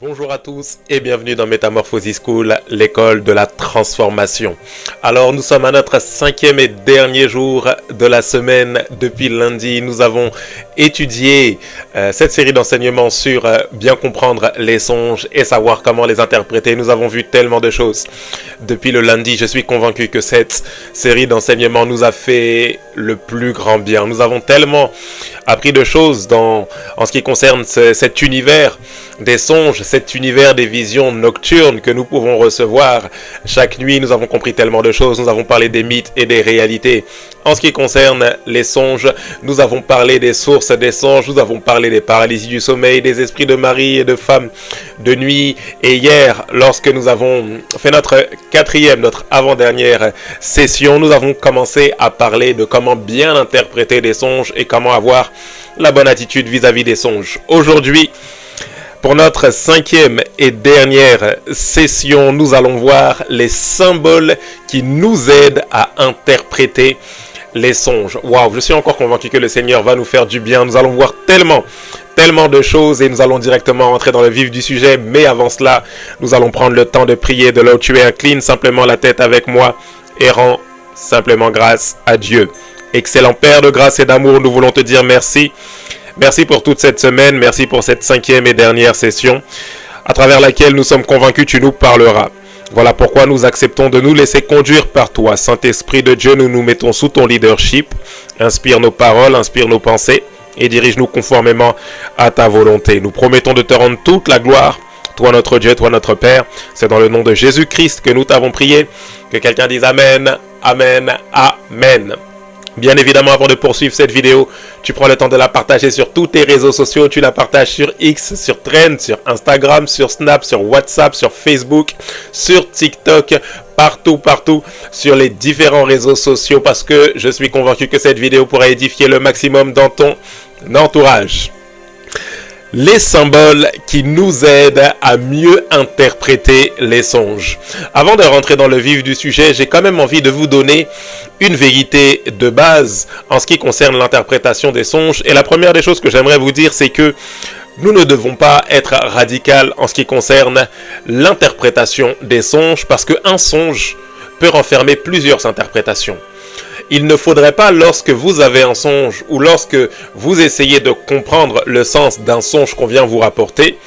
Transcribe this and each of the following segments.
Bonjour à tous et bienvenue dans Metamorphosis School, l'école de la transformation. Alors nous sommes à notre 5e et dernier jour de la semaine. Depuis lundi, nous avons étudié cette série d'enseignements sur bien comprendre les songes et savoir comment les interpréter. Nous avons vu tellement de choses. Depuis le lundi, je suis convaincu que cette série d'enseignements nous a fait le plus grand bien. Nous avons tellement appris de choses en ce qui concerne cet univers des songes, cet univers des visions nocturnes que nous pouvons recevoir chaque nuit. Nous avons compris tellement de choses. Nous avons parlé des mythes et des réalités. En ce qui concerne les songes, nous avons parlé des sources des songes. Nous avons parlé des paralysies du sommeil, des esprits de mari et de femme de nuit. Et hier, lorsque nous avons fait notre avant-dernière session, nous avons commencé à parler de comment bien interpréter des songes et comment avoir la bonne attitude vis-à-vis des songes. Aujourd'hui, pour notre 5e et dernière session, nous allons voir les symboles qui nous aident à interpréter les songes. Waouh, je suis encore convaincu que le Seigneur va nous faire du bien. Nous allons voir tellement de choses et nous allons directement rentrer dans le vif du sujet. Mais avant cela, nous allons prendre le temps de prier de là où tu es. Incline simplement la tête avec moi et rends simplement grâce à Dieu. Excellent Père de grâce et d'amour, nous voulons te dire merci. Merci pour toute cette semaine, merci pour cette 5e et dernière session à travers laquelle nous sommes convaincus tu nous parleras. Voilà pourquoi nous acceptons de nous laisser conduire par toi. Saint-Esprit de Dieu, nous nous mettons sous ton leadership. Inspire nos paroles, inspire nos pensées et dirige-nous conformément à ta volonté. Nous promettons de te rendre toute la gloire. Toi notre Dieu, toi notre Père. C'est dans le nom de Jésus-Christ que nous t'avons prié. Que quelqu'un dise Amen, Amen, Amen. Bien évidemment, avant de poursuivre cette vidéo, tu prends le temps de la partager sur tous tes réseaux sociaux. Tu la partages sur X, sur Trend, sur Instagram, sur Snap, sur WhatsApp, sur Facebook, sur TikTok, partout sur les différents réseaux sociaux parce que je suis convaincu que cette vidéo pourra édifier le maximum dans ton entourage. Les symboles qui nous aident à mieux interpréter les songes. Avant de rentrer dans le vif du sujet, j'ai quand même envie de vous donner une vérité de base en ce qui concerne l'interprétation des songes. Et la première des choses que j'aimerais vous dire, c'est que nous ne devons pas être radical en ce qui concerne l'interprétation des songes parce qu'un songe peut renfermer plusieurs interprétations. Il ne faudrait pas, lorsque vous avez un songe ou lorsque vous essayez de comprendre le sens d'un songe qu'on vient vous rapporter,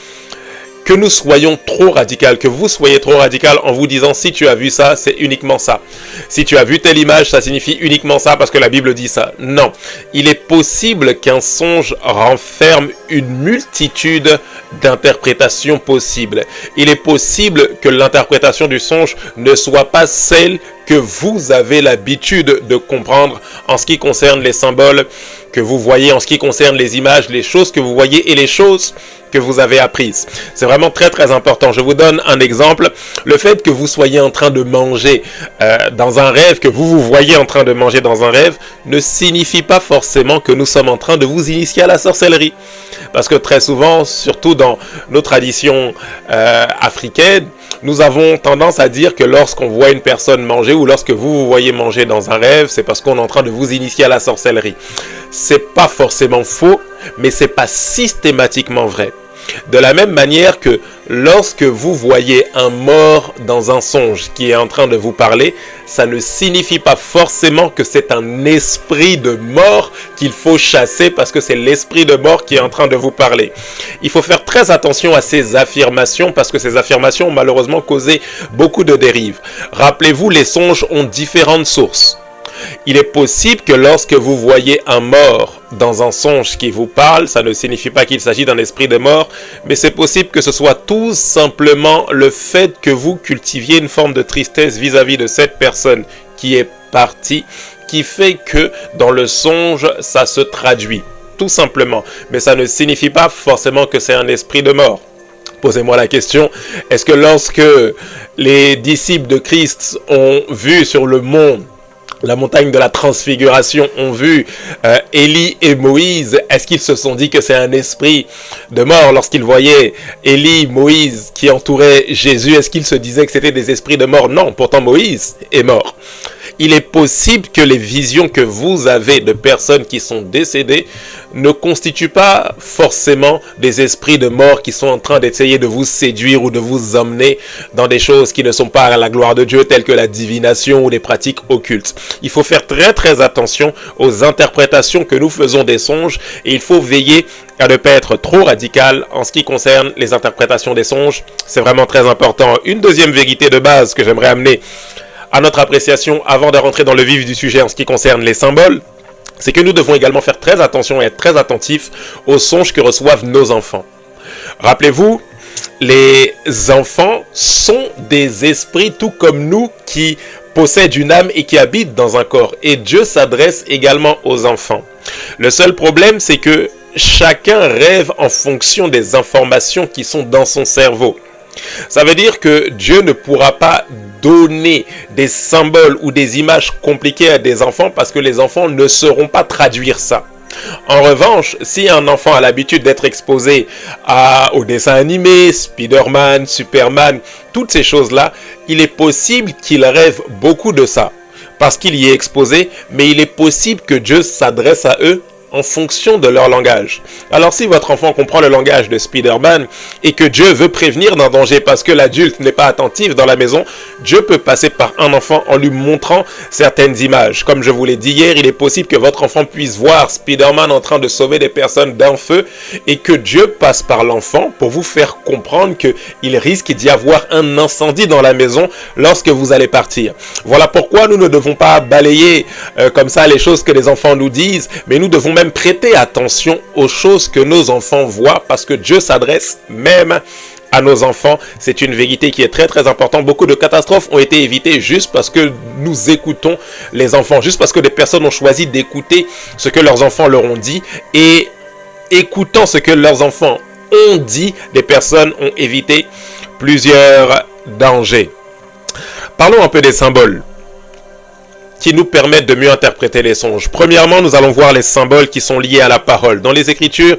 que nous soyons trop radical, que vous soyez trop radical en vous disant si tu as vu ça, c'est uniquement ça. Si tu as vu telle image, ça signifie uniquement ça parce que la Bible dit ça. Non, il est possible qu'un songe renferme une multitude d'interprétations possibles. Il est possible que l'interprétation du songe ne soit pas celle que vous avez l'habitude de comprendre en ce qui concerne les symboles que vous voyez, en ce qui concerne les images, les choses que vous voyez et les choses que vous avez apprises. C'est vraiment très important. Je vous donne un exemple. Le fait que vous soyez en train de manger dans un rêve, que vous voyez en train de manger dans un rêve, ne signifie pas forcément que nous sommes en train de vous initier à la sorcellerie. Parce que très souvent, surtout dans nos traditions africaines, nous avons tendance à dire que lorsqu'on voit une personne manger ou lorsque vous voyez manger dans un rêve, c'est parce qu'on est en train de vous initier à la sorcellerie. C'est pas forcément faux, mais c'est pas systématiquement vrai. De la même manière que lorsque vous voyez un mort dans un songe qui est en train de vous parler, ça ne signifie pas forcément que c'est un esprit de mort qu'il faut chasser parce que c'est l'esprit de mort qui est en train de vous parler. Il faut faire très attention à ces affirmations parce que ces affirmations ont malheureusement causé beaucoup de dérives. Rappelez-vous, les songes ont différentes sources. Il est possible que lorsque vous voyez un mort dans un songe qui vous parle, ça ne signifie pas qu'il s'agit d'un esprit de mort, mais c'est possible que ce soit tout simplement le fait que vous cultiviez une forme de tristesse vis-à-vis de cette personne qui est partie, qui fait que dans le songe, ça se traduit, tout simplement. Mais ça ne signifie pas forcément que c'est un esprit de mort. Posez-moi la question, est-ce que lorsque les disciples de Christ ont vu sur le mont la montagne de la transfiguration, ont vu Élie et Moïse, est-ce qu'ils se sont dit que c'est un esprit de mort lorsqu'ils voyaient Élie, Moïse qui entouraient Jésus? Est-ce qu'ils se disaient que c'était des esprits de mort? Non, pourtant Moïse est mort. il est possible que les visions que vous avez de personnes qui sont décédées ne constituent pas forcément des esprits de mort qui sont en train d'essayer de vous séduire ou de vous emmener dans des choses qui ne sont pas à la gloire de Dieu, telles que la divination ou des pratiques occultes. Il faut faire très très attention aux interprétations que nous faisons des songes et il faut veiller à ne pas être trop radical en ce qui concerne les interprétations des songes. C'est vraiment très important. Une deuxième vérité de base que j'aimerais amener à notre appréciation avant de rentrer dans le vif du sujet en ce qui concerne les symboles, c'est que nous devons également faire très attention et être très attentifs aux songes que reçoivent nos enfants. Rappelez-vous, les enfants sont des esprits tout comme nous qui possèdent une âme et qui habitent dans un corps. Et Dieu s'adresse également aux enfants. Le seul problème, c'est que chacun rêve en fonction des informations qui sont dans son cerveau. Ça veut dire que Dieu ne pourra pas donner des symboles ou des images compliquées à des enfants parce que les enfants ne sauront pas traduire ça. En revanche, si un enfant a l'habitude d'être exposé aux dessins animés, Spider-Man, Superman, toutes ces choses-là, il est possible qu'il rêve beaucoup de ça parce qu'il y est exposé, mais il est possible que Dieu s'adresse à eux en fonction de leur langage. Alors si votre enfant comprend le langage de Spider-Man et que Dieu veut prévenir d'un danger parce que l'adulte n'est pas attentif dans la maison, Dieu peut passer par un enfant en lui montrant certaines images. Comme je vous l'ai dit hier, il est possible que votre enfant puisse voir Spider-Man en train de sauver des personnes d'un feu et que Dieu passe par l'enfant pour vous faire comprendre qu'il risque d'y avoir un incendie dans la maison lorsque vous allez partir. Voilà pourquoi nous ne devons pas balayer comme ça les choses que les enfants nous disent, mais nous devons même prêter attention aux choses que nos enfants voient parce que Dieu s'adresse même à nos enfants. C'est une vérité qui est très très importante. Beaucoup de catastrophes ont été évitées juste parce que nous écoutons les enfants, juste parce que des personnes ont choisi d'écouter ce que leurs enfants leur ont dit et écoutant ce que leurs enfants ont dit, des personnes ont évité plusieurs dangers. Parlons un peu des symboles qui nous permettent de mieux interpréter les songes. Premièrement, nous allons voir les symboles qui sont liés à la parole. Dans les Écritures,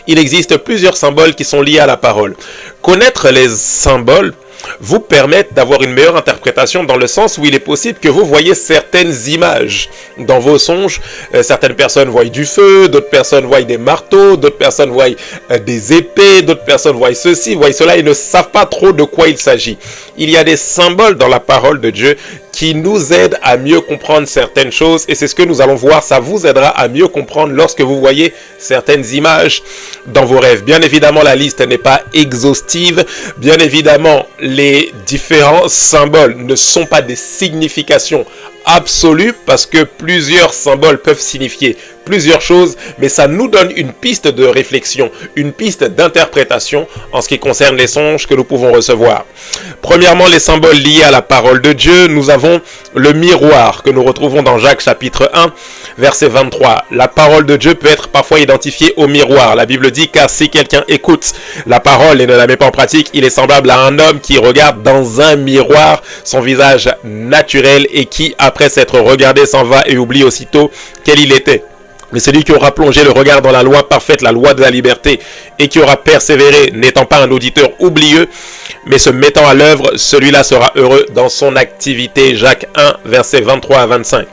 il existe plusieurs symboles qui sont liés à la parole. Connaître les symboles vous permettent d'avoir une meilleure interprétation dans le sens où il est possible que vous voyez certaines images dans vos songes. Certaines personnes voient du feu, d'autres personnes voient des marteaux, d'autres personnes voient des épées, d'autres personnes voient ceci, voient cela et ne savent pas trop de quoi il s'agit. Il y a des symboles dans la parole de Dieu qui nous aident à mieux comprendre certaines choses et c'est ce que nous allons voir, ça vous aidera à mieux comprendre lorsque vous voyez certaines images dans vos rêves. Bien évidemment, la liste n'est pas exhaustive, bien évidemment, les différents symboles ne sont pas des significations absolues parce que plusieurs symboles peuvent signifier plusieurs choses, mais ça nous donne une piste de réflexion, une piste d'interprétation en ce qui concerne les songes que nous pouvons recevoir. Premièrement, les symboles liés à la parole de Dieu, nous avons le miroir que nous retrouvons dans Jacques chapitre 1, verset 23. La parole de Dieu peut être parfois identifiée au miroir. La Bible dit, car si quelqu'un écoute la parole et ne la met pas en pratique, il est semblable à un homme qui regarde dans un miroir son visage naturel et qui, après s'être regardé, s'en va et oublie aussitôt quel il était. Mais celui qui aura plongé le regard dans la loi parfaite, la loi de la liberté, et qui aura persévéré, n'étant pas un auditeur oublieux, mais se mettant à l'œuvre, celui-là sera heureux dans son activité. Jacques 1, versets 23 à 25.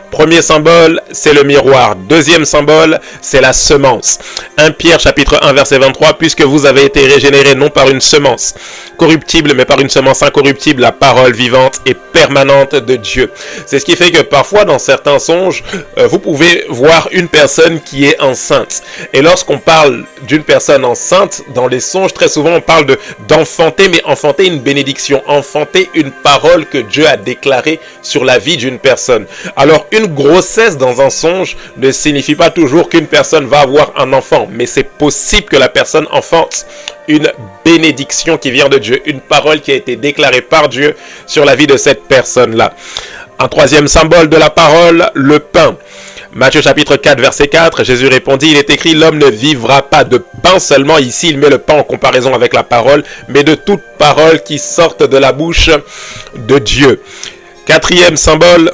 Premier symbole, c'est le miroir. Deuxième symbole, c'est la semence. 1 Pierre chapitre 1 verset 23, puisque vous avez été régénérés non par une semence corruptible, mais par une semence incorruptible, la parole vivante et permanente de Dieu. C'est ce qui fait que parfois dans certains songes, vous pouvez voir une personne qui est enceinte. Et lorsqu'on parle d'une personne enceinte, dans les songes, très souvent on parle d'enfanter, mais enfanter une bénédiction, enfanter une parole que Dieu a déclarée sur la vie d'une personne. Alors une grossesse dans un songe ne signifie pas toujours qu'une personne va avoir un enfant, mais c'est possible que la personne enfante une bénédiction qui vient de Dieu, une parole qui a été déclarée par Dieu sur la vie de cette personne-là. Un troisième symbole de la parole, le pain. Matthieu chapitre 4 verset 4, Jésus répondit, il est écrit, l'homme ne vivra pas de pain seulement, ici il met le pain en comparaison avec la parole, mais de toute parole qui sorte de la bouche de Dieu. Quatrième symbole,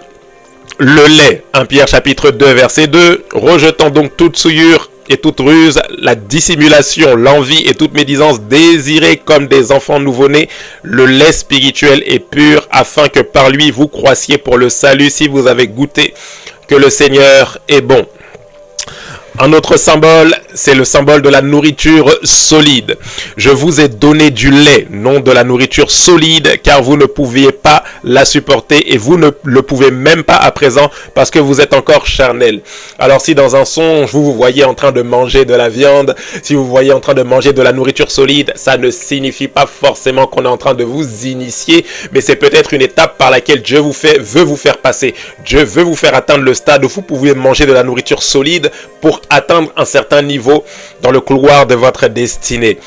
le lait. 1 Pierre chapitre 2 verset 2, rejetant donc toute souillure, et toute ruse, la dissimulation, l'envie et toute médisance, désirez comme des enfants nouveau-nés le lait spirituel et pur, afin que par lui vous croissiez pour le salut, si vous avez goûté que le Seigneur est bon. Un autre symbole, c'est le symbole de la nourriture solide. Je vous ai donné du lait, non de la nourriture solide, car vous ne pouviez pas la supporter et vous ne le pouvez même pas à présent parce que vous êtes encore charnel. Alors si dans un songe, vous voyez en train de manger de la viande, si vous voyez en train de manger de la nourriture solide, ça ne signifie pas forcément qu'on est en train de vous initier, mais c'est peut-être une étape par laquelle Dieu veut vous faire passer. Dieu veut vous faire atteindre le stade où vous pouvez manger de la nourriture solide pour atteindre un certain niveau dans le couloir de votre destinée.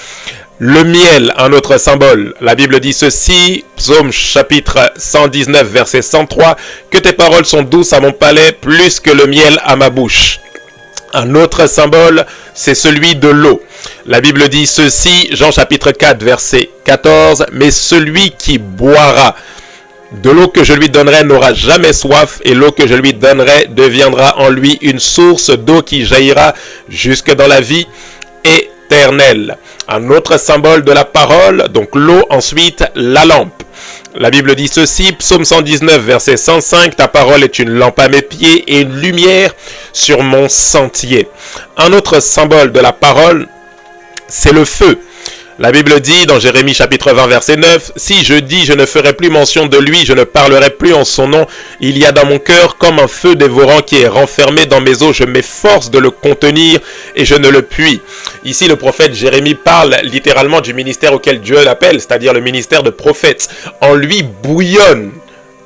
Le miel, un autre symbole. La Bible dit ceci, Psaume chapitre 119, verset 103, « Que tes paroles sont douces à mon palais, plus que le miel à ma bouche. » Un autre symbole, c'est celui de l'eau. La Bible dit ceci, Jean chapitre 4, verset 14, « Mais celui qui boira de l'eau que je lui donnerai n'aura jamais soif, et l'eau que je lui donnerai deviendra en lui une source d'eau qui jaillira jusque dans la vie éternelle. » Un autre symbole de la parole, donc l'eau, ensuite la lampe. La Bible dit ceci, Psaume 119, verset 105, « Ta parole est une lampe à mes pieds et une lumière sur mon sentier. » Un autre symbole de la parole, c'est le feu. La Bible dit dans Jérémie chapitre 20 verset 9, « Si je dis je ne ferai plus mention de lui, je ne parlerai plus en son nom, il y a dans mon cœur comme un feu dévorant qui est renfermé dans mes os, je m'efforce de le contenir et je ne le puis. » Ici le prophète Jérémie parle littéralement du ministère auquel Dieu l'appelle, c'est-à-dire le ministère de prophète. En lui bouillonnent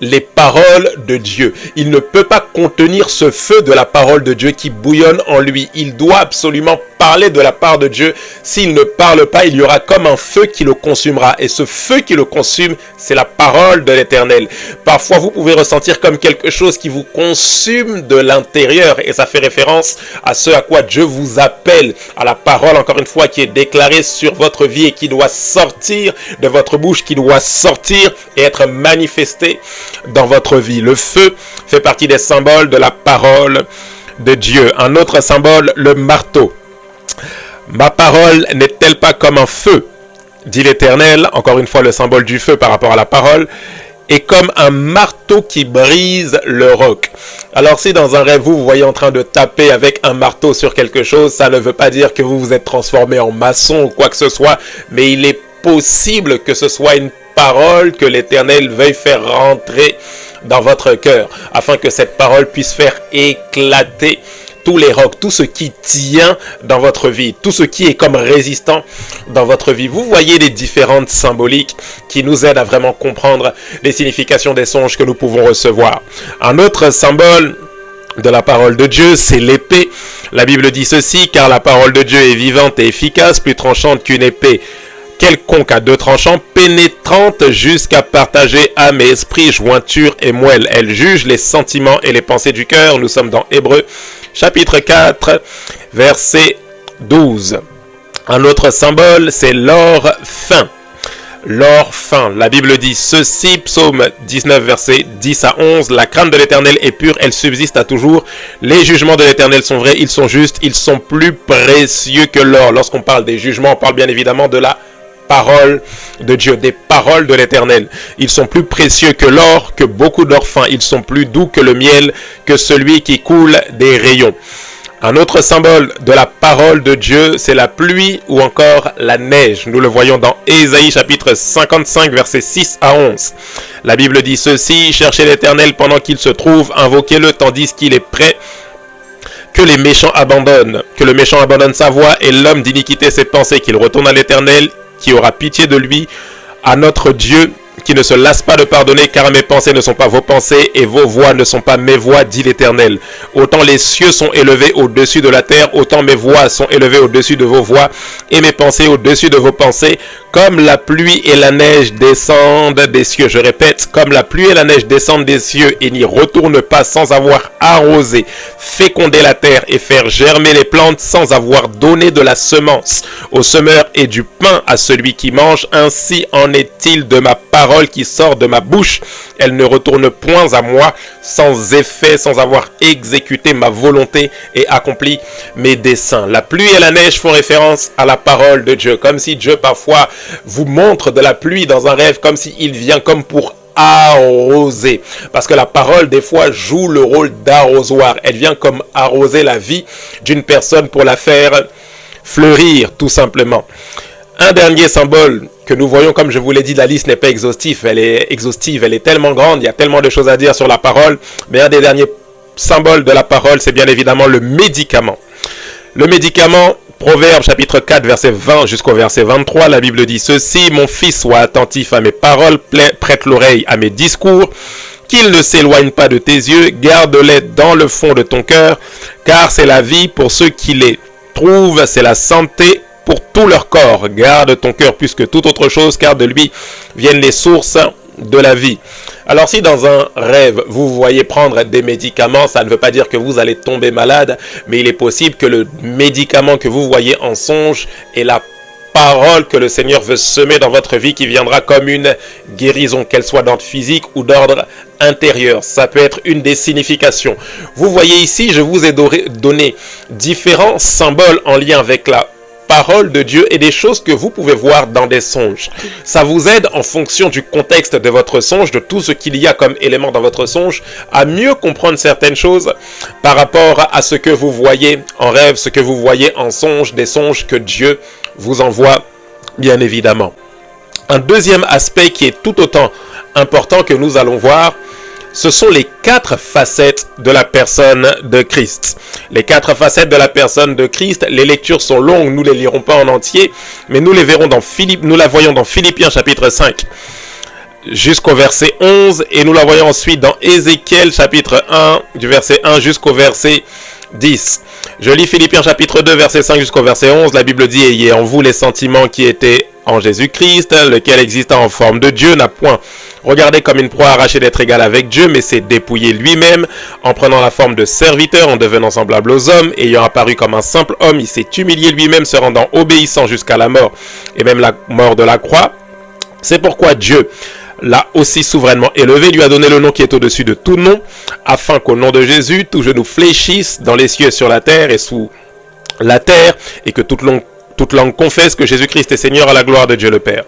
les paroles de Dieu. Il ne peut pas contenir ce feu de la parole de Dieu qui bouillonne en lui. Il doit absolument parler de la part de Dieu. S'il ne parle pas, il y aura comme un feu qui le consumera. Et ce feu qui le consume, c'est la parole de l'Éternel. Parfois, vous pouvez ressentir comme quelque chose qui vous consume de l'intérieur. Et ça fait référence à ce à quoi Dieu vous appelle. À la parole, encore une fois, qui est déclarée sur votre vie et qui doit sortir de votre bouche, qui doit sortir et être manifestée dans votre vie. Le feu fait partie des symboles de la parole de Dieu. Un autre symbole, le marteau. Ma parole n'est-elle pas comme un feu, dit l'Éternel, encore une fois le symbole du feu par rapport à la parole, et comme un marteau qui brise le roc. Alors si dans un rêve vous voyez en train de taper avec un marteau sur quelque chose, ça ne veut pas dire que vous vous êtes transformé en maçon ou quoi que ce soit, mais il est possible que ce soit une parole que l'Éternel veuille faire rentrer dans votre cœur, afin que cette parole puisse faire éclater tous les rocs, tout ce qui tient dans votre vie, tout ce qui est comme résistant dans votre vie. Vous voyez les différentes symboliques qui nous aident à vraiment comprendre les significations des songes que nous pouvons recevoir. Un autre symbole de la parole de Dieu, c'est l'épée. La Bible dit ceci, car la parole de Dieu est vivante et efficace, plus tranchante qu'une épée quelconque à deux tranchants, pénétrante jusqu'à partager âme et esprit, jointure et moelle. Elle juge les sentiments et les pensées du cœur. Nous sommes dans Hébreux, chapitre 4, verset 12. Un autre symbole, c'est l'or fin. L'or fin. La Bible dit ceci, Psaume 19, verset 10 à 11. La crainte de l'Éternel est pure, elle subsiste à toujours. Les jugements de l'Éternel sont vrais, ils sont justes, ils sont plus précieux que l'or. Lorsqu'on parle des jugements, on parle bien évidemment de la parole de Dieu, des paroles de l'Éternel. Ils sont plus précieux que l'or, que beaucoup d'or fin. Ils sont plus doux que le miel, que celui qui coule des rayons. Un autre symbole de la parole de Dieu, c'est la pluie ou encore la neige. Nous le voyons dans Ésaïe chapitre 55, versets 6 à 11. La Bible dit ceci, « Cherchez l'Éternel pendant qu'il se trouve, invoquez-le tandis qu'il est prêt. Que les méchants abandonnent, que le méchant abandonne sa voie et l'homme d'iniquité ses pensées, qu'il retourne à l'Éternel, qui aura pitié de lui, à notre Dieu, qui ne se lasse pas de pardonner, car mes pensées ne sont pas vos pensées, et vos voix ne sont pas mes voix, dit l'Éternel. Autant les cieux sont élevés au-dessus de la terre, autant mes voix sont élevées au-dessus de vos voix, et mes pensées au-dessus de vos pensées, comme la pluie et la neige descendent des cieux. Je répète, comme la pluie et la neige descendent des cieux et n'y retournent pas sans avoir arrosé, fécondé la terre et faire germer les plantes sans avoir donné de la semence au semeur et du pain à celui qui mange, ainsi en est-il de ma parole parole qui sort de ma bouche, elle ne retourne point à moi sans effet, sans avoir exécuté ma volonté et accompli mes desseins. La pluie et la neige font référence à la parole de Dieu, comme si Dieu parfois vous montre de la pluie dans un rêve, comme s'il vient comme pour arroser, parce que la parole des fois joue le rôle d'arrosoir. Elle vient comme arroser la vie d'une personne pour la faire fleurir tout simplement. Un dernier symbole que nous voyons, comme je vous l'ai dit, la liste n'est pas exhaustive, elle est tellement grande, il y a tellement de choses à dire sur la parole, mais un des derniers symboles de la parole, c'est bien évidemment le médicament. Le médicament, Proverbe chapitre 4 verset 20 jusqu'au verset 23, la Bible dit ceci: mon fils, sois attentif à mes paroles, prête l'oreille à mes discours, qu'il ne s'éloigne pas de tes yeux, garde-les dans le fond de ton cœur, car c'est la vie pour ceux qui les trouvent, c'est la santé pour tout leur corps. Garde ton cœur plus que toute autre chose, car de lui viennent les sources de la vie. Alors si dans un rêve vous voyez prendre des médicaments, ça ne veut pas dire que vous allez tomber malade, mais il est possible que le médicament que vous voyez en songe est la parole que le Seigneur veut semer dans votre vie, qui viendra comme une guérison, qu'elle soit d'ordre physique ou d'ordre intérieur. Ça peut être une des significations. Vous voyez ici, je vous ai donné différents symboles en lien avec la parole de Dieu et des choses que vous pouvez voir dans des songes. Ça vous aide en fonction du contexte de votre songe, de tout ce qu'il y a comme élément dans votre songe, à mieux comprendre certaines choses par rapport à ce que vous voyez en rêve, ce que vous voyez en songe, des songes que Dieu vous envoie bien évidemment. Un deuxième aspect qui est tout autant important que nous allons voir, ce sont les 4 facettes de la personne de Christ. Les 4 facettes de la personne de Christ, les lectures sont longues, nous ne les lirons pas en entier, mais nous les verrons nous la voyons dans Philippiens chapitre 5 jusqu'au verset 11, et nous la voyons ensuite dans Ézéchiel chapitre 1, du verset 1 jusqu'au verset 10. Je lis Philippiens chapitre 2, verset 5 jusqu'au verset 11, la Bible dit: ayez en vous les sentiments qui étaient en Jésus-Christ, lequel existant en forme de Dieu n'a point regardé comme une proie arrachée d'être égal avec Dieu, mais s'est dépouillé lui-même en prenant la forme de serviteur, en devenant semblable aux hommes, ayant apparu comme un simple homme, il s'est humilié lui-même, se rendant obéissant jusqu'à la mort, et même la mort de la croix. C'est pourquoi Dieu l'a aussi souverainement élevé, lui a donné le nom qui est au-dessus de tout nom, afin qu'au nom de Jésus, tout genou fléchisse dans les cieux et sur la terre et sous la terre, et que toute langue confesse que Jésus-Christ est Seigneur, à la gloire de Dieu le Père.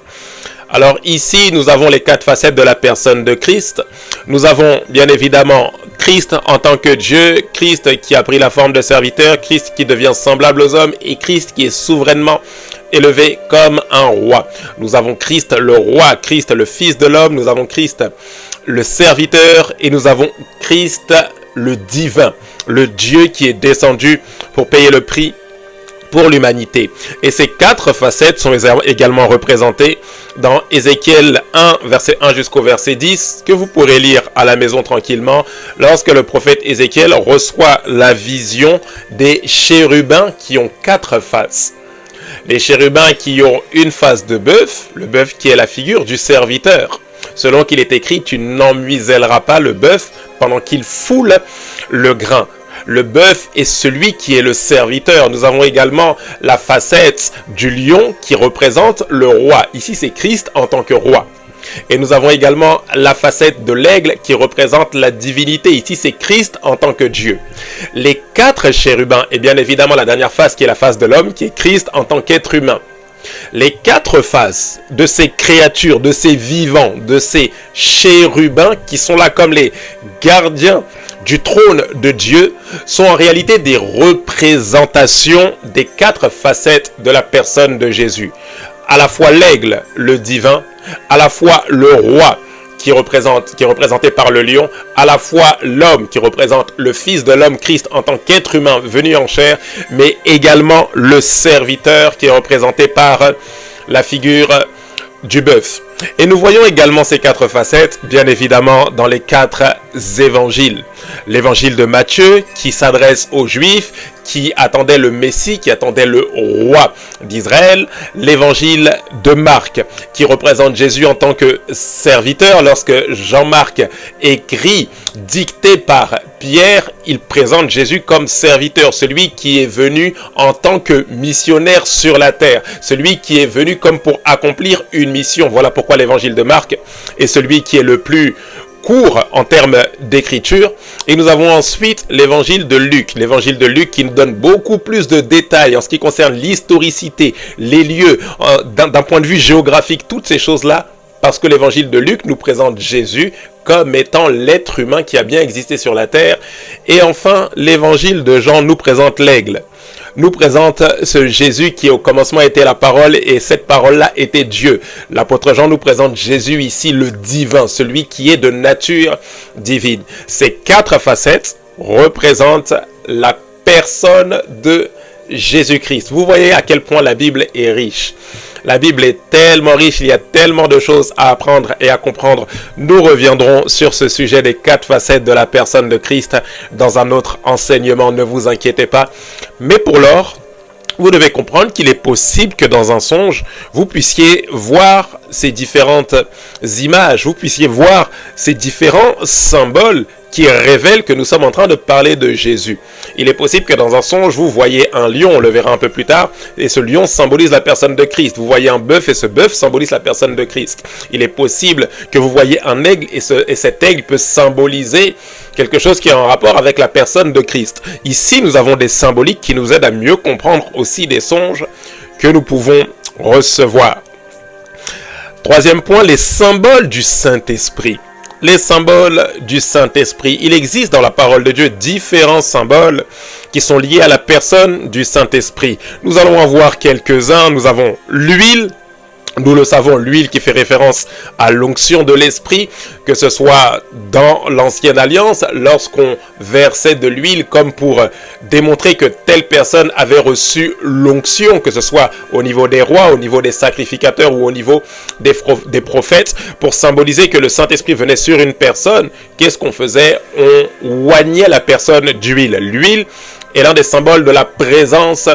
Alors ici, nous avons les 4 facettes de la personne de Christ. Nous avons bien évidemment Christ en tant que Dieu, Christ qui a pris la forme de serviteur, Christ qui devient semblable aux hommes, et Christ qui est souverainement élevé comme un roi. Nous avons Christ le roi, Christ le fils de l'homme, nous avons Christ le serviteur, et nous avons Christ le divin, le Dieu qui est descendu pour payer le prix pour l'humanité. Et ces 4 facettes sont également représentées dans Ézéchiel 1, verset 1 jusqu'au verset 10, que vous pourrez lire à la maison tranquillement, lorsque le prophète Ézéchiel reçoit la vision des chérubins qui ont 4 faces. Les chérubins qui ont une face de bœuf, le bœuf qui est la figure du serviteur. Selon qu'il est écrit, tu n'emmuselleras pas le bœuf pendant qu'il foule le grain. Le bœuf est celui qui est le serviteur. Nous avons également la facette du lion qui représente le roi. Ici, c'est Christ en tant que roi. Et nous avons également la facette de l'aigle qui représente la divinité. Ici, c'est Christ en tant que Dieu. Les 4 chérubins, et bien évidemment la dernière face qui est la face de l'homme, qui est Christ en tant qu'être humain. Les 4 faces de ces créatures, de ces vivants, de ces chérubins qui sont là comme les gardiens du trône de Dieu, sont en réalité des représentations des 4 facettes de la personne de Jésus. À la fois l'aigle, le divin, à la fois le roi qui est représenté par le lion, à la fois l'homme qui représente le fils de l'homme, Christ en tant qu'être humain venu en chair, mais également le serviteur qui est représenté par la figure du bœuf. Et nous voyons également ces 4 facettes, bien évidemment, dans les 4 évangiles. L'évangile de Matthieu, qui s'adresse aux Juifs, qui attendaient le Messie, qui attendaient le roi d'Israël. L'évangile de Marc, qui représente Jésus en tant que serviteur. Lorsque Jean-Marc écrit, dicté par Pierre, il présente Jésus comme serviteur, celui qui est venu en tant que missionnaire sur la terre, celui qui est venu comme pour accomplir une mission. Voilà pourquoi fois l'évangile de Marc est celui qui est le plus court en termes d'écriture, et nous avons ensuite l'évangile de Luc qui nous donne beaucoup plus de détails en ce qui concerne l'historicité, les lieux, d'un point de vue géographique, toutes ces choses-là, parce que l'évangile de Luc nous présente Jésus comme étant l'être humain qui a bien existé sur la terre, et enfin l'évangile de Jean nous présente l'aigle, nous présente ce Jésus qui au commencement était la parole, et cette parole-là était Dieu. L'apôtre Jean nous présente Jésus ici, le divin, celui qui est de nature divine. Ces 4 facettes représentent la personne de Jésus-Christ. Vous voyez à quel point la Bible est riche. La Bible est tellement riche, il y a tellement de choses à apprendre et à comprendre. Nous reviendrons sur ce sujet des 4 facettes de la personne de Christ dans un autre enseignement, ne vous inquiétez pas. Mais pour l'heure, vous devez comprendre qu'il est possible que dans un songe, vous puissiez voir ces différentes images, vous puissiez voir ces différents symboles qui révèle que nous sommes en train de parler de Jésus. Il est possible que dans un songe, vous voyez un lion, on le verra un peu plus tard, et ce lion symbolise la personne de Christ. Vous voyez un bœuf, et ce bœuf symbolise la personne de Christ. Il est possible que vous voyez un aigle, et cet aigle peut symboliser quelque chose qui est en rapport avec la personne de Christ. Ici, nous avons des symboliques qui nous aident à mieux comprendre aussi des songes que nous pouvons recevoir. Troisième point, les symboles du Saint-Esprit. Les symboles du Saint-Esprit. Il existe dans la parole de Dieu différents symboles qui sont liés à la personne du Saint-Esprit. Nous allons en voir quelques-uns. Nous avons l'huile. Nous le savons, l'huile qui fait référence à l'onction de l'Esprit, que ce soit dans l'Ancienne Alliance, lorsqu'on versait de l'huile comme pour démontrer que telle personne avait reçu l'onction, que ce soit au niveau des rois, au niveau des sacrificateurs ou au niveau des prophètes, pour symboliser que le Saint-Esprit venait sur une personne. Qu'est-ce qu'on faisait? On oignait la personne d'huile. L'huile est l'un des symboles de la présence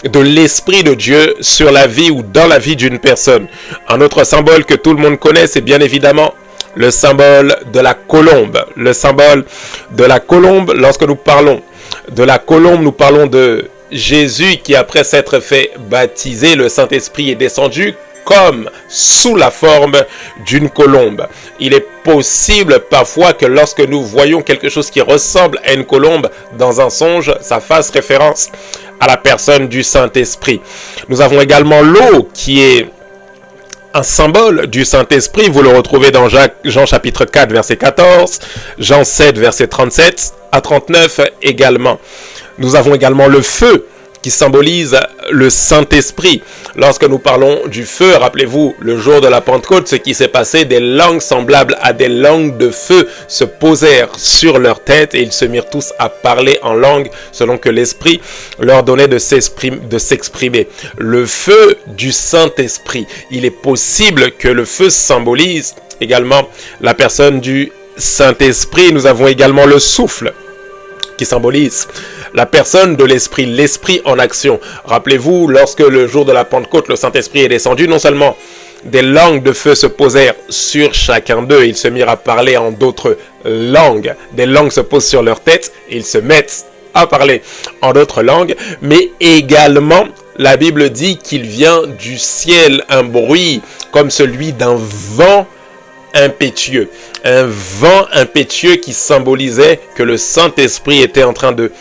de l'Esprit de Dieu sur la vie ou dans la vie d'une personne. Un autre symbole que tout le monde connaît, c'est bien évidemment le symbole de la colombe. Le symbole de la colombe, lorsque nous parlons de la colombe, nous parlons de Jésus qui, après s'être fait baptiser, le Saint-Esprit est descendu comme sous la forme d'une colombe. Il est possible parfois que lorsque nous voyons quelque chose qui ressemble à une colombe dans un songe, ça fasse référence à la personne du Saint-Esprit. Nous avons également l'eau qui est un symbole du Saint-Esprit. Vous le retrouvez dans Jean chapitre 4 verset 14, Jean 7 verset 37 à 39 également. Nous avons également le feu qui symbolise le Saint-Esprit. Lorsque nous parlons du feu, rappelez-vous, le jour de la Pentecôte, ce qui s'est passé, des langues semblables à des langues de feu se posèrent sur leur tête et ils se mirent tous à parler en langue selon que l'Esprit leur donnait de s'exprimer. Le feu du Saint-Esprit. Il est possible que le feu symbolise également la personne du Saint-Esprit. Nous avons également le souffle qui symbolise la personne de l'Esprit, l'Esprit en action. Rappelez-vous, lorsque le jour de la Pentecôte, le Saint-Esprit est descendu, non seulement des langues de feu se posèrent sur chacun d'eux, ils se mirent à parler en d'autres langues. Des langues se posent sur leur tête et ils se mettent à parler en d'autres langues, mais également, la Bible dit qu'il vient du ciel un bruit comme celui d'un vent impétueux. Un vent impétueux qui symbolisait que le Saint-Esprit était en train de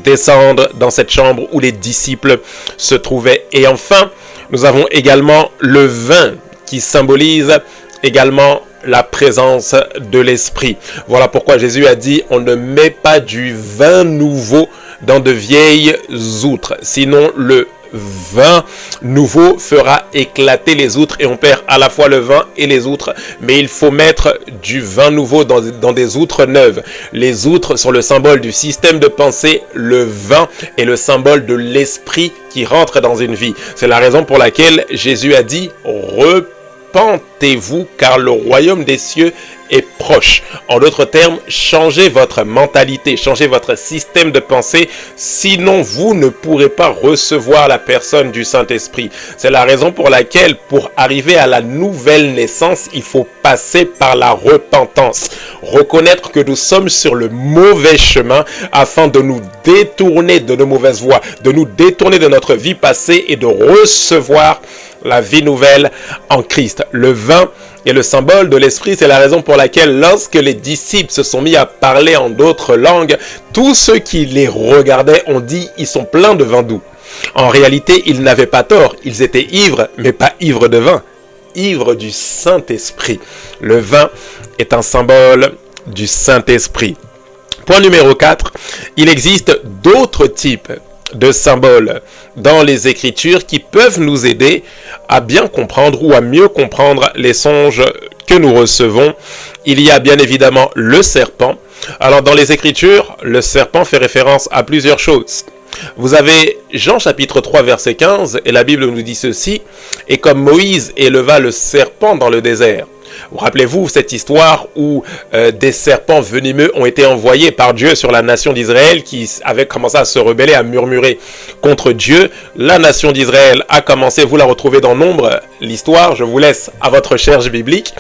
descendre dans cette chambre où les disciples se trouvaient. Et enfin, nous avons également le vin qui symbolise également la présence de l'Esprit. Voilà pourquoi Jésus a dit, on ne met pas du vin nouveau dans de vieilles outres, sinon le vin nouveau fera éclater les outres et on perd à la fois le vin et les outres. Mais il faut mettre du vin nouveau dans des outres neuves. Les outres sont le symbole du système de pensée, le vin est le symbole de l'esprit qui rentre dans une vie. C'est la raison pour laquelle Jésus a dit « Repentez-vous car le royaume des cieux est proche ». En d'autres termes, changez votre mentalité, changez votre système de pensée, sinon vous ne pourrez pas recevoir la personne du Saint-Esprit. C'est la raison pour laquelle, pour arriver à la nouvelle naissance, il faut passer par la repentance. Reconnaître que nous sommes sur le mauvais chemin afin de nous détourner de nos mauvaises voies, de nous détourner de notre vie passée et de recevoir la vie nouvelle en Christ. Le vin est le symbole de l'esprit, c'est la raison pour laquelle lorsque les disciples se sont mis à parler en d'autres langues, tous ceux qui les regardaient ont dit « ils sont pleins de vin doux ». En réalité, ils n'avaient pas tort, ils étaient ivres, mais pas ivres de vin, ivres du Saint-Esprit. Le vin est un symbole du Saint-Esprit. Point numéro 4, il existe d'autres types de symboles dans les Écritures qui peuvent nous aider à bien comprendre ou à mieux comprendre les songes que nous recevons. Il y a bien évidemment le serpent. Alors dans les Écritures, le serpent fait référence à plusieurs choses. Vous avez Jean chapitre 3 verset 15 et la Bible nous dit ceci: « Et comme Moïse éleva le serpent dans le désert ». Rappelez-vous cette histoire où des serpents venimeux ont été envoyés par Dieu sur la nation d'Israël qui avait commencé à se rebeller, à murmurer contre Dieu. La nation d'Israël a commencé, vous la retrouvez dans Nombre, l'histoire, je vous laisse à votre recherche biblique.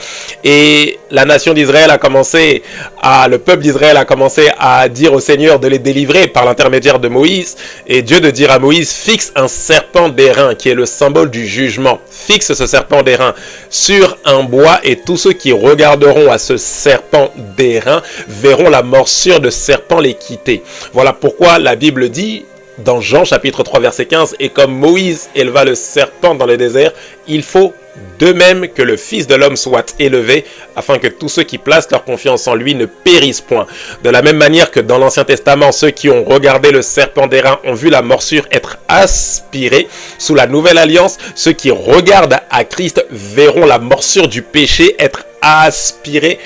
Et la nation d'Israël a commencé le peuple d'Israël a commencé à dire au Seigneur de les délivrer par l'intermédiaire de Moïse. Et Dieu de dire à Moïse: fixe un serpent d'airain qui est le symbole du jugement. Fixe ce serpent d'airain sur un bois et tous ceux qui regarderont à ce serpent d'airain verront la morsure de serpent les quitter. Voilà pourquoi la Bible dit dans Jean chapitre 3 verset 15: « Et comme Moïse éleva le serpent dans le désert, il faut de même que le Fils de l'homme soit élevé, afin que tous ceux qui placent leur confiance en lui ne périssent point. » De la même manière que dans l'Ancien Testament, ceux qui ont regardé le serpent d'airain ont vu la morsure être aspirée, sous la Nouvelle Alliance, ceux qui regardent à Christ verront la morsure du péché être aspirée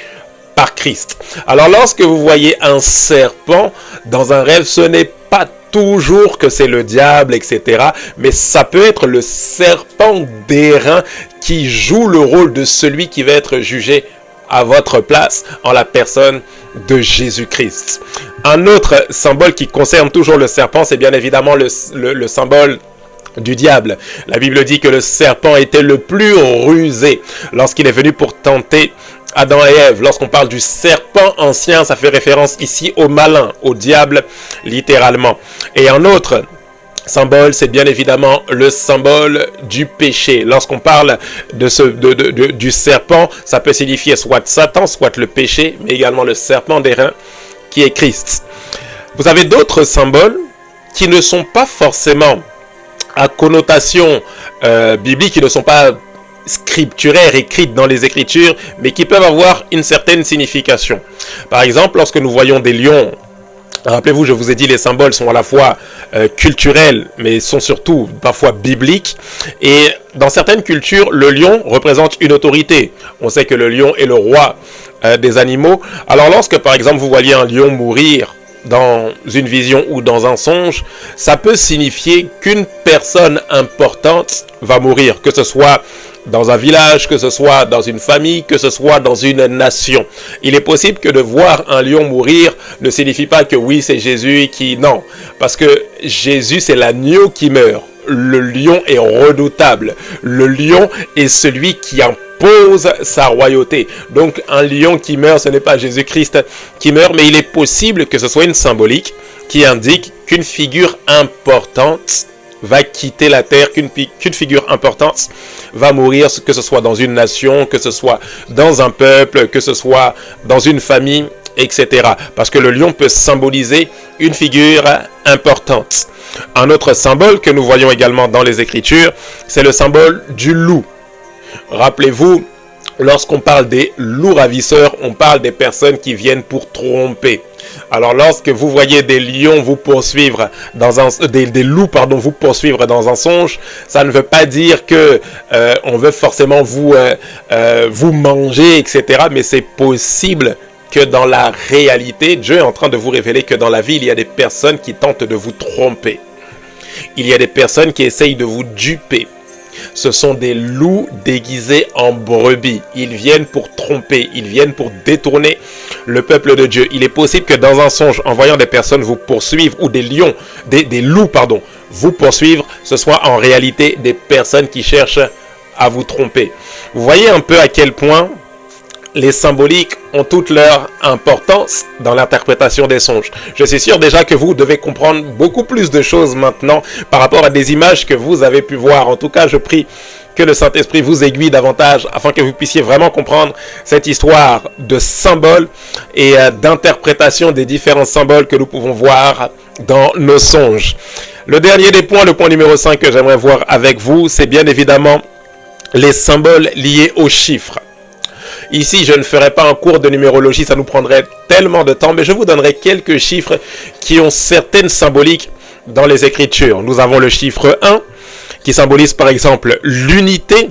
par Christ. Alors lorsque vous voyez un serpent dans un rêve, ce n'est pas toujours que c'est le diable, etc. Mais ça peut être le serpent d'airain qui joue le rôle de celui qui va être jugé à votre place en la personne de Jésus-Christ. Un autre symbole qui concerne toujours le serpent, c'est bien évidemment le symbole du diable. La Bible dit que le serpent était le plus rusé lorsqu'il est venu pour tenter Adam et Ève. Lorsqu'on parle du serpent ancien, ça fait référence ici au malin, au diable, littéralement. Et un autre symbole, c'est bien évidemment le symbole du péché. Lorsqu'on parle du serpent, ça peut signifier soit Satan, soit le péché, mais également le serpent d'airain qui est Christ. Vous avez d'autres symboles qui ne sont pas forcément à connotation biblique, qui ne sont pas scripturaires, écrites dans les Écritures, mais qui peuvent avoir une certaine signification. Par exemple, lorsque nous voyons des lions, rappelez-vous, je vous ai dit, les symboles sont à la fois culturels, mais sont surtout parfois bibliques. Et dans certaines cultures, le lion représente une autorité. On sait que le lion est le roi des animaux. Alors lorsque, par exemple, vous voyez un lion mourir dans une vision ou dans un songe, ça peut signifier qu'une personne importante va mourir, que ce soit dans un village, que ce soit dans une famille, que ce soit dans une nation. Il est possible que de voir un lion mourir ne signifie pas que oui, c'est Jésus qui... Non, parce que Jésus, c'est l'agneau qui meurt. Le lion est redoutable. Le lion est celui qui impose sa royauté. Donc un lion qui meurt, ce n'est pas Jésus-Christ qui meurt, mais il est possible que ce soit une symbolique qui indique qu'une figure importante va quitter la terre, qu'une figure importante va mourir, que ce soit dans une nation, que ce soit dans un peuple, que ce soit dans une famille, etc. Parce que le lion peut symboliser une figure importante. Un autre symbole que nous voyons également dans les Écritures, c'est le symbole du loup. Rappelez-vous, lorsqu'on parle des loups ravisseurs, on parle des personnes qui viennent pour tromper. Alors lorsque vous voyez des lions vous poursuivre des loups vous poursuivre dans un songe, ça ne veut pas dire que on veut forcément vous manger, etc. Mais c'est possible que dans la réalité, Dieu est en train de vous révéler que dans la vie, il y a des personnes qui tentent de vous tromper. Il y a des personnes qui essayent de vous duper. Ce sont des loups déguisés en brebis. Ils viennent pour tromper, ils viennent pour détourner le peuple de Dieu. Il est possible que dans un songe, en voyant des personnes vous poursuivre, ou des loups, vous poursuivre, ce soit en réalité des personnes qui cherchent à vous tromper. Vous voyez un peu à quel point les symboliques ont toute leur importance dans l'interprétation des songes. Je suis sûr déjà que vous devez comprendre beaucoup plus de choses maintenant par rapport à des images que vous avez pu voir. En tout cas, je prie que le Saint-Esprit vous aiguille davantage afin que vous puissiez vraiment comprendre cette histoire de symboles et d'interprétation des différents symboles que nous pouvons voir dans nos songes. Le dernier des points, le point numéro 5 que j'aimerais voir avec vous, c'est bien évidemment les symboles liés aux chiffres. Ici, je ne ferai pas un cours de numérologie, ça nous prendrait tellement de temps, mais je vous donnerai quelques chiffres qui ont certaines symboliques dans les Écritures. Nous avons le chiffre 1, qui symbolise par exemple l'unité,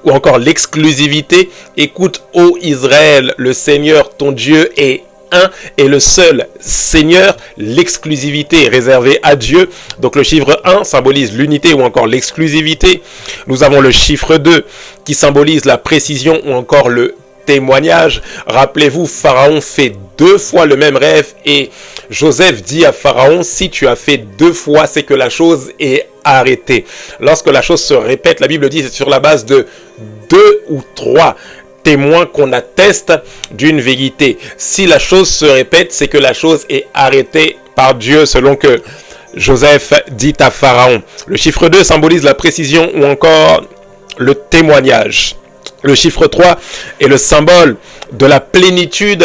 ou encore l'exclusivité. Écoute, ô Israël, le Seigneur, ton Dieu, est un et le seul Seigneur. L'exclusivité est réservée à Dieu. Donc le chiffre 1 symbolise l'unité ou encore l'exclusivité. Nous avons le chiffre 2 qui symbolise la précision ou encore le témoignage. Rappelez-vous, Pharaon fait 2 fois le même rêve et Joseph dit à Pharaon, si tu as fait 2 fois, c'est que la chose est arrêtée. Lorsque la chose se répète, la Bible dit c'est sur la base de 2 ou 3 témoins qu'on atteste d'une vérité. Si la chose se répète, c'est que la chose est arrêtée par Dieu, selon que Joseph dit à Pharaon. Le chiffre 2 symbolise la précision ou encore le témoignage. Le chiffre 3 est le symbole de la plénitude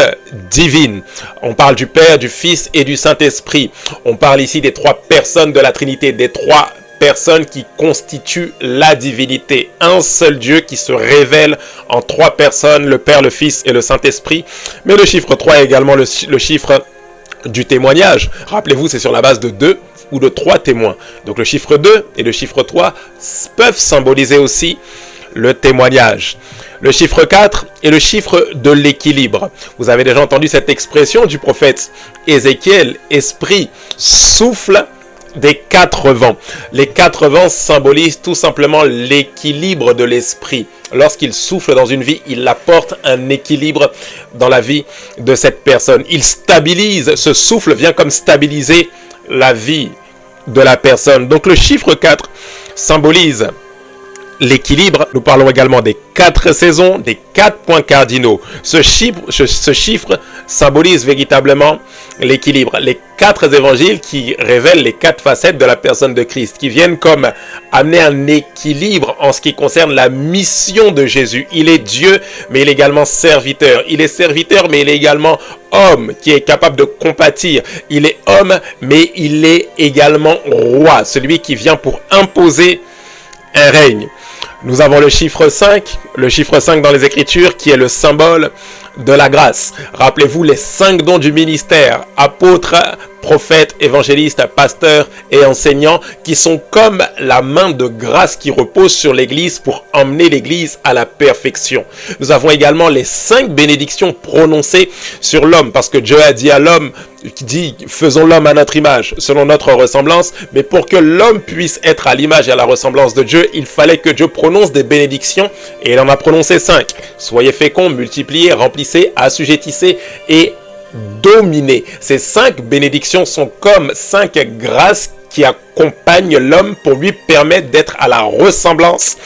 divine. On parle du Père, du Fils et du Saint-Esprit. On parle ici des 3 personnes de la Trinité, des 3 personnes qui constituent la divinité. Un seul Dieu qui se révèle en 3 personnes, le Père, le Fils et le Saint-Esprit. Mais le chiffre 3 est également le chiffre du témoignage. Rappelez-vous, c'est sur la base de 2 ou de 3 témoins. Donc le chiffre 2 et le chiffre 3 peuvent symboliser aussi le témoignage. Le chiffre 4 est le chiffre de l'équilibre. Vous avez déjà entendu cette expression du prophète Ézéchiel, esprit, souffle des 4 vents. Les 4 vents symbolisent tout simplement l'équilibre de l'esprit. Lorsqu'il souffle dans une vie, il apporte un équilibre dans la vie de cette personne. Il stabilise, ce souffle vient comme stabiliser la vie de la personne. Donc le chiffre 4 symbolise l'équilibre. Nous parlons également des 4 saisons, des 4 points cardinaux. Ce chiffre symbolise véritablement l'équilibre. Les 4 évangiles qui révèlent les 4 facettes de la personne de Christ, qui viennent comme amener un équilibre en ce qui concerne la mission de Jésus. Il est Dieu, mais il est également serviteur. Il est serviteur, mais il est également homme qui est capable de compatir. Il est homme, mais il est également roi, celui qui vient pour imposer un règne. Nous avons le chiffre 5 dans les Écritures qui est le symbole de la grâce. Rappelez-vous les 5 dons du ministère, apôtres, prophètes, évangélistes, pasteurs et enseignants qui sont comme la main de grâce qui repose sur l'Église pour emmener l'Église à la perfection. Nous avons également les 5 bénédictions prononcées sur l'homme parce que Dieu a dit à l'homme, dit faisons l'homme à notre image, selon notre ressemblance, mais pour que l'homme puisse être à l'image et à la ressemblance de Dieu, il fallait que Dieu prononce des bénédictions et il en a prononcé 5. Soyez féconds, multipliez, remplissez, assujettissez et dominez. Ces 5 bénédictions sont comme 5 grâces qui accompagnent l'homme pour lui permettre d'être à la ressemblance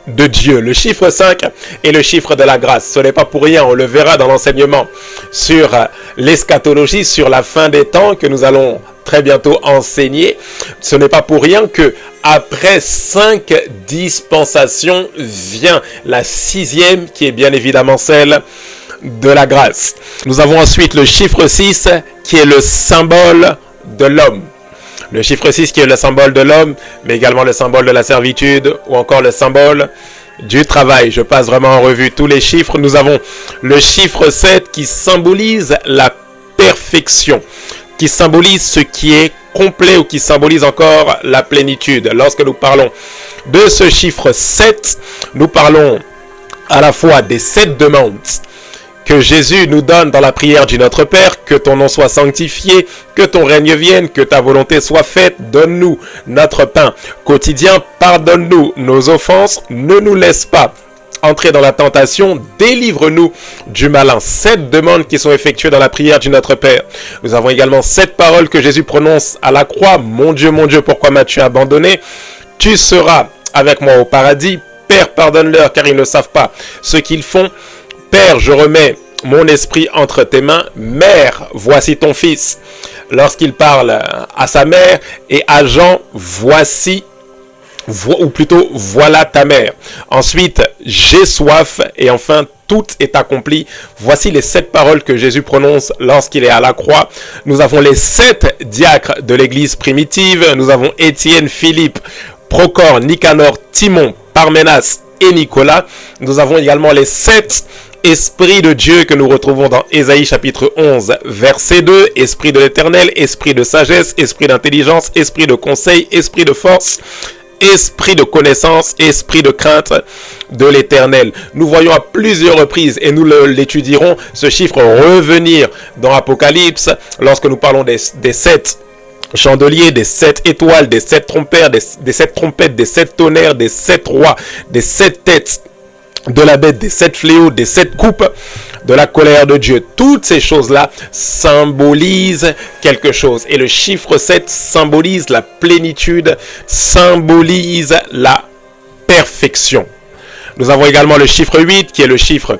de Dieu. Le chiffre 5 est le chiffre de la grâce. Ce n'est pas pour rien, on le verra dans l'enseignement sur l'eschatologie, sur la fin des temps que nous allons très bientôt enseigner. Ce n'est pas pour rien que après 5 dispensations vient la 6e qui est bien évidemment celle de la grâce. Nous avons ensuite le chiffre 6 qui est le symbole de l'homme. Le chiffre 6 qui est le symbole de l'homme, mais également le symbole de la servitude ou encore le symbole du travail. Je passe vraiment en revue tous les chiffres. Nous avons le chiffre 7 qui symbolise la perfection, qui symbolise ce qui est complet ou qui symbolise encore la plénitude. Lorsque nous parlons de ce chiffre 7, nous parlons à la fois des 7 demandes que Jésus nous donne dans la prière du Notre Père, que ton nom soit sanctifié, que ton règne vienne, que ta volonté soit faite, donne-nous notre pain quotidien, pardonne-nous nos offenses, ne nous laisse pas entrer dans la tentation, délivre-nous du malin. 7 demandes qui sont effectuées dans la prière du Notre Père. Nous avons également 7 paroles que Jésus prononce à la croix. Mon Dieu, pourquoi m'as-tu abandonné? Tu seras avec moi au paradis. Père, pardonne-leur car ils ne savent pas ce qu'ils font. Père, je remets mon esprit entre tes mains. Mère, voici ton fils. Lorsqu'il parle à sa mère et à Jean, voici ou plutôt voilà ta mère. Ensuite, j'ai soif, et enfin tout est accompli. Voici les 7 paroles que Jésus prononce lorsqu'il est à la croix. Nous avons les 7 diacres de l'église primitive. Nous avons Étienne, Philippe, Procor, Nicanor, Timon, Parménas et Nicolas. Nous avons également les 7 Esprit de Dieu que nous retrouvons dans Ésaïe chapitre 11 verset 2, Esprit de l'Éternel, Esprit de sagesse, Esprit d'intelligence, Esprit de conseil, Esprit de force, Esprit de connaissance, Esprit de crainte de l'Éternel. Nous voyons à plusieurs reprises, et nous l'étudierons, ce chiffre revenir dans Apocalypse, lorsque nous parlons des 7 chandeliers, des 7 étoiles, des 7 trompeurs, des 7 trompettes, des 7 tonnerres, des 7 rois, des 7 têtes de la bête, des 7 fléaux, des 7 coupes de la colère de Dieu. Toutes ces choses-là symbolisent quelque chose. Et le chiffre 7 symbolise la plénitude, symbolise la perfection. Nous avons également le chiffre 8 qui est le chiffre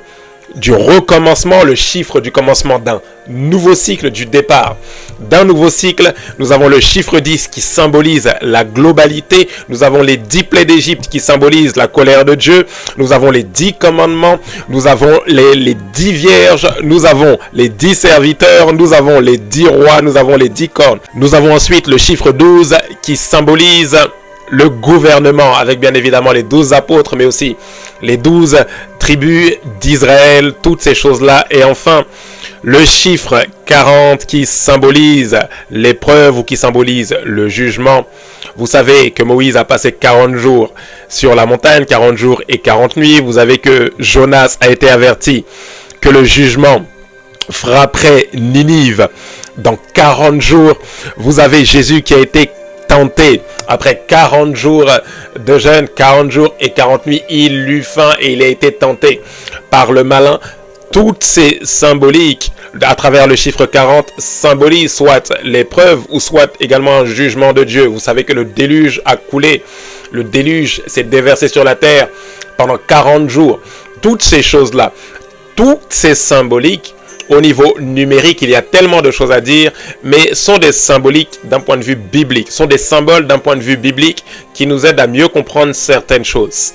du recommencement, le chiffre du commencement d'un nouveau cycle, du départ d'un nouveau cycle. Nous avons le chiffre 10 qui symbolise la globalité. Nous avons les 10 plaies d'Égypte qui symbolisent la colère de Dieu. Nous avons les 10 commandements. Nous avons les 10 vierges. Nous avons les 10 serviteurs. Nous avons les 10 rois. Nous avons les 10 cornes. Nous avons ensuite le chiffre 12 qui symbolise le gouvernement, avec bien évidemment les 12 apôtres, mais aussi les 12 tribus d'Israël, toutes ces choses-là. Et enfin, le chiffre 40 qui symbolise l'épreuve ou qui symbolise le jugement. Vous savez que Moïse a passé 40 jours sur la montagne, 40 jours et 40 nuits. Vous savez que Jonas a été averti que le jugement frapperait Ninive dans 40 jours. Vous avez Jésus qui a été tenté après 40 jours de jeûne, 40 jours et 40 nuits, il eut faim et il a été tenté par le malin. Toutes ces symboliques à travers le chiffre 40 symbolisent soit l'épreuve ou soit également un jugement de Dieu. Vous savez que le déluge a coulé, le déluge s'est déversé sur la terre pendant 40 jours. Toutes ces choses-là, toutes ces symboliques, au niveau numérique, il y a tellement de choses à dire, mais sont des symboliques d'un point de vue biblique, sont des symboles d'un point de vue biblique qui nous aident à mieux comprendre certaines choses.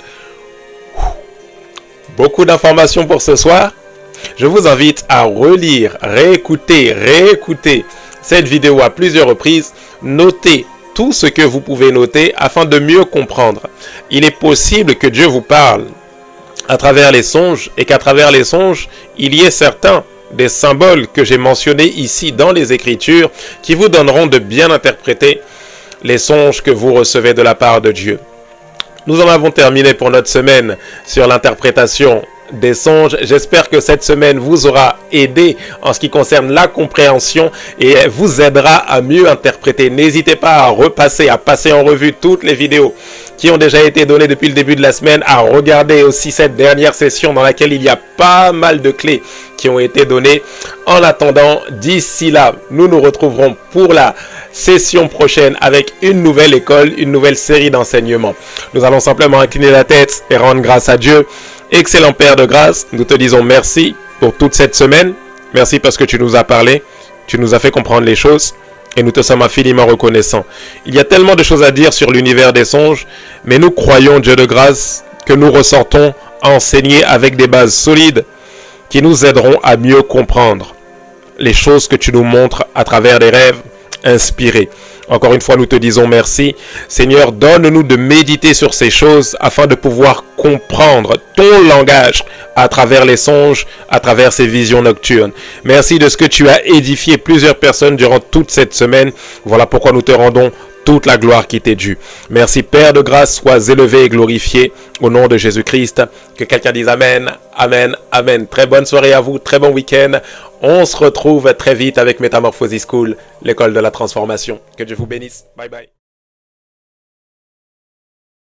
Beaucoup d'informations pour ce soir. Je vous invite à relire, réécouter cette vidéo à plusieurs reprises. Notez tout ce que vous pouvez noter afin de mieux comprendre. Il est possible que Dieu vous parle à travers les songes et qu'à travers les songes, il y ait certains des symboles que j'ai mentionnés ici dans les Écritures qui vous donneront de bien interpréter les songes que vous recevez de la part de Dieu. Nous en avons terminé pour notre semaine sur l'interprétation des songes. J'espère que cette semaine vous aura aidé en ce qui concerne la compréhension et vous aidera à mieux interpréter. N'hésitez pas à repasser, à passer en revue toutes les vidéos qui ont déjà été données depuis le début de la semaine, à regarder aussi cette dernière session dans laquelle il y a pas mal de clés qui ont été données. En attendant, d'ici là, nous nous retrouverons pour la session prochaine avec une nouvelle école, une nouvelle série d'enseignements. Nous allons simplement incliner la tête et rendre grâce à Dieu. Excellent Père de grâce, nous te disons merci pour toute cette semaine. Merci parce que tu nous as parlé, tu nous as fait comprendre les choses et nous te sommes infiniment reconnaissants. Il y a tellement de choses à dire sur l'univers des songes, mais nous croyons, Dieu de grâce, que nous ressortons enseignés avec des bases solides qui nous aideront à mieux comprendre les choses que tu nous montres à travers des rêves inspirés. Encore une fois, nous te disons merci. Seigneur, donne-nous de méditer sur ces choses afin de pouvoir comprendre ton langage à travers les songes, à travers ces visions nocturnes. Merci de ce que tu as édifié plusieurs personnes durant toute cette semaine. Voilà pourquoi nous te rendons toute la gloire qui t'est due. Merci Père de grâce, sois élevé et glorifié au nom de Jésus-Christ. Que quelqu'un dise Amen, Amen, Amen. Très bonne soirée à vous, très bon week-end. On se retrouve très vite avec Metamorphosis School, l'école de la transformation. Que Dieu vous bénisse. Bye bye.